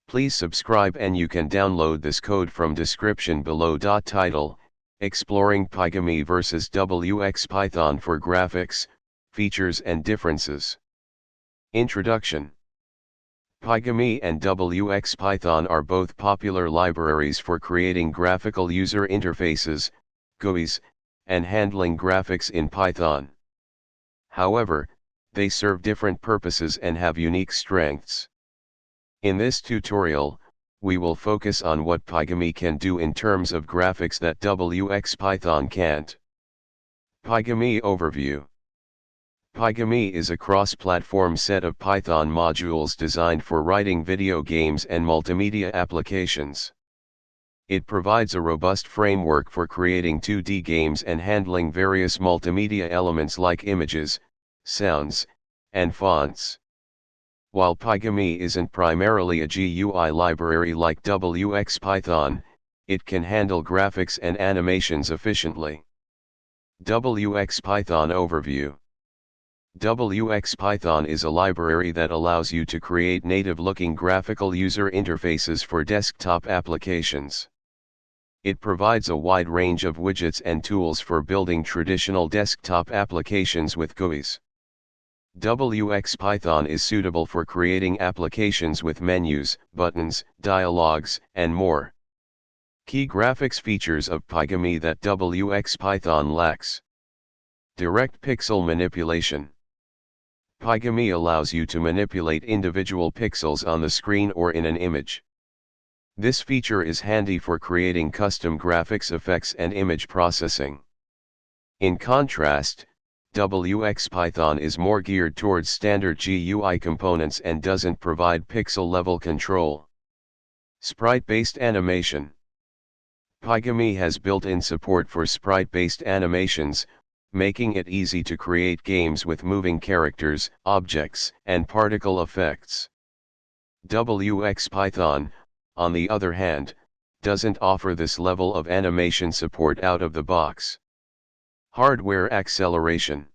Please subscribe and you can download this code from description below. Title: Exploring Pygame vs wxPython for graphics, features and differences. Introduction. Pygame and wxPython are both popular libraries for creating graphical user interfaces, GUIs, and handling graphics in Python. However, they serve different purposes and have unique strengths. In this tutorial, we will focus on what Pygame can do in terms of graphics that wxPython can't. Pygame Overview. Pygame is a cross-platform set of Python modules designed for writing video games and multimedia applications. It provides a robust framework for creating 2D games and handling various multimedia elements like images, sounds, and fonts. While Pygame isn't primarily a GUI library like wxPython, it can handle graphics and animations efficiently. wxPython Overview. wxPython is a library that allows you to create native-looking graphical user interfaces for desktop applications. It provides a wide range of widgets and tools for building traditional desktop applications with GUIs. wxPython is suitable for creating applications with menus, buttons, dialogs, and more. Key graphics features of Pygame that wxPython lacks. Direct pixel manipulation. Pygame allows you to manipulate individual pixels on the screen or in an image. This feature is handy for creating custom graphics effects and image processing. In contrast, wxPython is more geared towards standard GUI components and doesn't provide pixel-level control. Sprite-based animation. Pygame has built-in support for sprite-based animations, making it easy to create games with moving characters, objects, and particle effects. wxPython, on the other hand, doesn't offer this level of animation support out of the box. Hardware acceleration.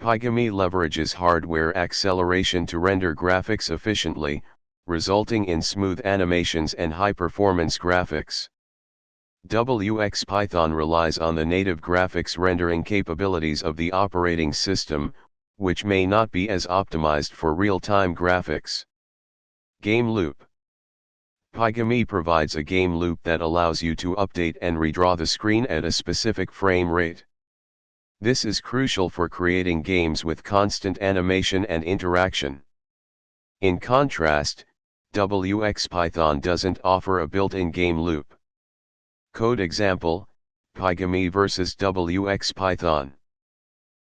Pygame leverages hardware acceleration to render graphics efficiently, resulting in smooth animations and high-performance graphics. wxPython relies on the native graphics rendering capabilities of the operating system, which may not be as optimized for real-time graphics. Game loop. Pygame provides a game loop that allows you to update and redraw the screen at a specific frame rate. This is crucial for creating games with constant animation and interaction. In contrast, wxPython doesn't offer a built-in game loop. Code example: Pygame vs wxPython.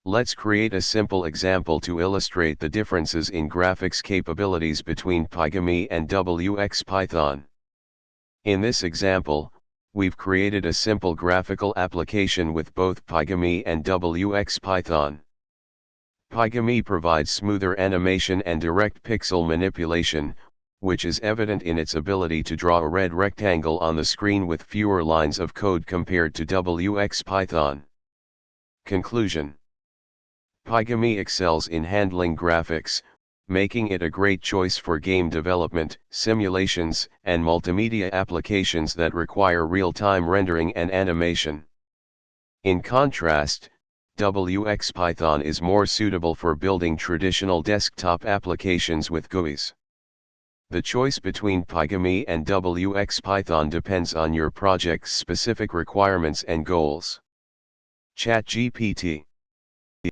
Let's create a simple example to illustrate the differences in graphics capabilities between Pygame and wxPython. In this example, we've created a simple graphical application with both Pygame and wxPython. Pygame provides smoother animation and direct pixel manipulation, which is evident in its ability to draw a red rectangle on the screen with fewer lines of code compared to wxPython. Conclusion. Pygame excels in handling graphics, making it a great choice for game development, simulations, and multimedia applications that require real-time rendering and animation. In contrast, wxPython is more suitable for building traditional desktop applications with GUIs. The choice between Pygame and wxPython depends on your project's specific requirements and goals. ChatGPT.